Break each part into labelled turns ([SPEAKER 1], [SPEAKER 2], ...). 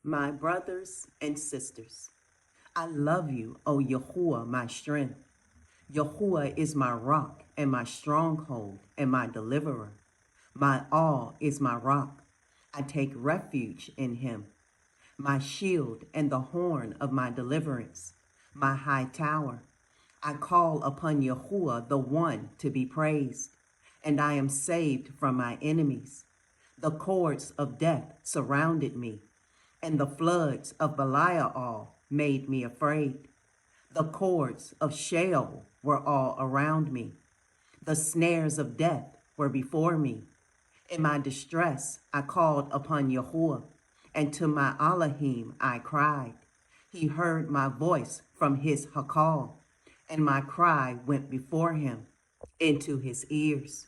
[SPEAKER 1] My brothers and sisters, I love you, O Yahuwah, my strength. Yahuwah is my rock and my stronghold and my deliverer. My all is my rock. I take refuge in him. My shield and the horn of my deliverance, my high tower. I call upon Yahuwah, the one to be praised, and I am saved from my enemies. The cords of death surrounded me, and the floods of Belial made me afraid. The cords of Sheol were all around me. The snares of death were before me. In my distress, I called upon Yahuwah, and to my Elohim I cried. He heard my voice from his Hakal, and my cry went before him into his ears.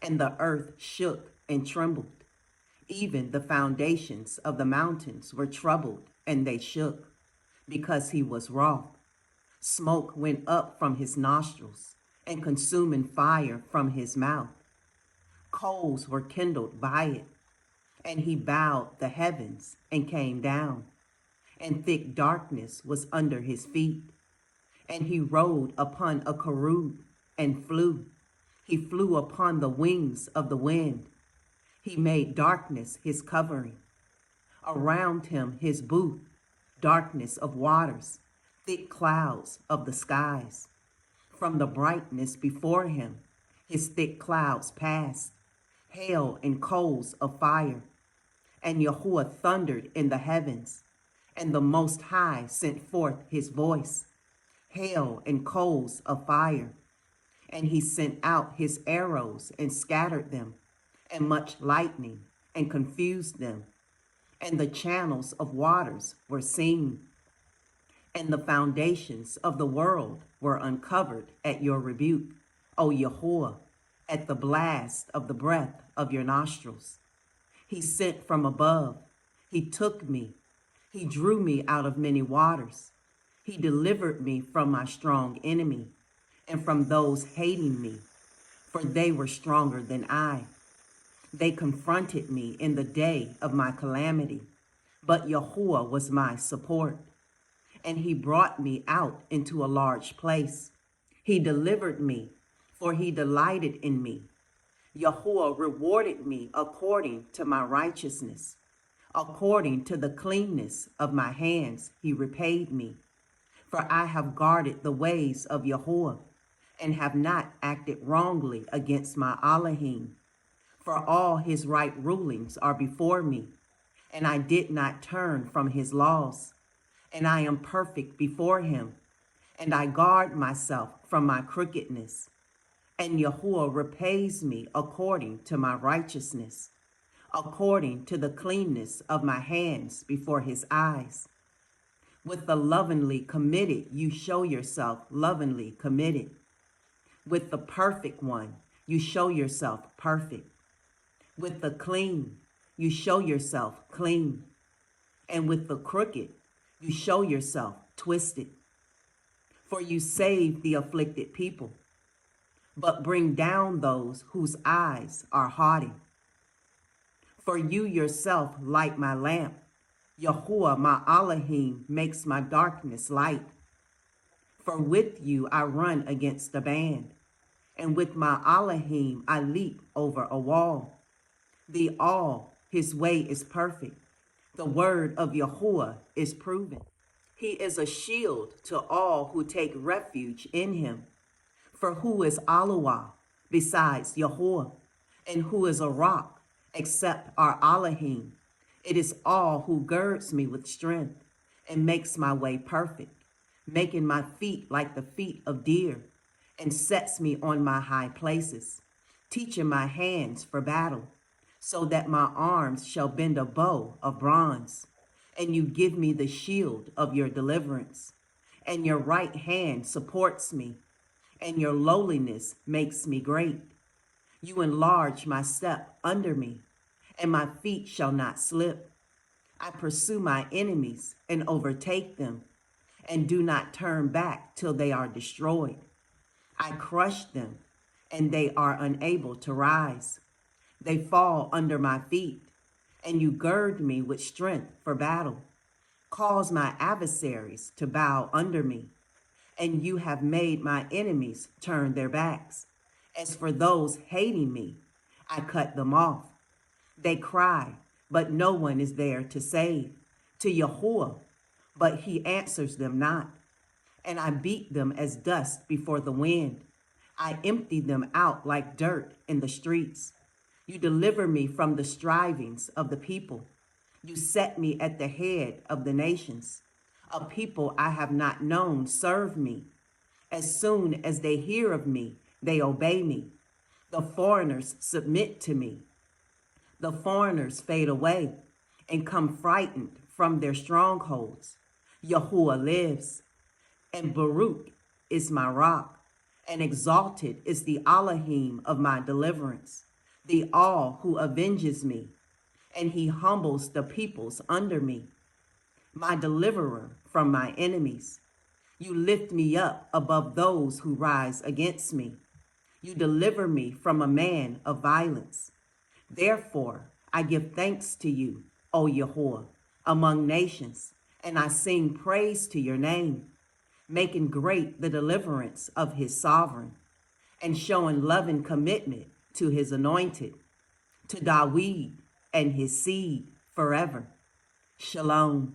[SPEAKER 1] And the earth shook and trembled. Even the foundations of the mountains were troubled, and they shook, because he was wroth. Smoke went up from his nostrils, and consuming fire from his mouth. Coals were kindled by it, and he bowed the heavens and came down, and thick darkness was under his feet. And he rode upon a cherub and flew. He flew upon the wings of the wind. He made darkness his covering. Around him his booth, darkness of waters, thick clouds of the skies. From the brightness before him, his thick clouds passed, hail and coals of fire. And Yahuwah thundered in the heavens, and the Most High sent forth his voice, hail and coals of fire. And he sent out his arrows and scattered them, and much lightning, and confused them. And the channels of waters were seen, and the foundations of the world were uncovered at your rebuke, O Yahuwah, at the blast of the breath of your nostrils. He sent from above. He took me. He drew me out of many waters. He delivered me from my strong enemy and from those hating me, for they were stronger than I. They confronted me in the day of my calamity, but Yahuwah was my support, and he brought me out into a large place. He delivered me, for he delighted in me. Yahuwah rewarded me according to my righteousness. According to the cleanness of my hands, he repaid me. For I have guarded the ways of Yahuwah, and have not acted wrongly against my Elohim. For all his right rulings are before me, and I did not turn from his laws. And I am perfect before him, and I guard myself from my crookedness. And Yahuwah repays me according to my righteousness, according to the cleanness of my hands before his eyes. With the lovingly committed, you show yourself lovingly committed. With the perfect one, you show yourself perfect. With the clean, you show yourself clean. And with the crooked, you show yourself twisted. For you save the afflicted people, but bring down those whose eyes are haughty. For you yourself light my lamp. Yahuwah, my Elohim, makes my darkness light. For with you I run against a band, and with my Elohim I leap over a wall. The all, his way is perfect. The word of Yahuwah is proven. He is a shield to all who take refuge in him. For who is Aluah besides Yahuwah? And who is a rock except our Elohim? It is all who girds me with strength and makes my way perfect, making my feet like the feet of deer, and sets me on my high places, teaching my hands for battle, so that my arms shall bend a bow of bronze. And you give me the shield of your deliverance, and your right hand supports me, and your lowliness makes me great. You enlarge my step under me, and my feet shall not slip. I pursue my enemies and overtake them, and do not turn back till they are destroyed. I crush them, and they are unable to rise. They fall under my feet. and you gird me with strength for battle. Cause my adversaries to bow under me, and you have made my enemies turn their backs. As for those hating me, I cut them off. They cry, but no one is there to save. To Yahuwah, but he answers them not. And I beat them as dust before the wind. I empty them out like dirt in the streets. You deliver me from the strivings of the people. You set me at the head of the nations. A people I have not known serve me. As soon as they hear of me, they obey me. The foreigners submit to me. The foreigners fade away and come frightened from their strongholds. Yahuwah lives, and Baruch is my rock, and exalted is the Elohim of my deliverance, the all who avenges me, and he humbles the peoples under me, my deliverer from my enemies. You lift me up above those who rise against me. You deliver me from a man of violence. Therefore, I give thanks to you, O Yahuwah, among nations, and I sing praise to your name, making great the deliverance of his sovereign, and showing love and commitment to his anointed, to Dawid and his seed forever. Shalom.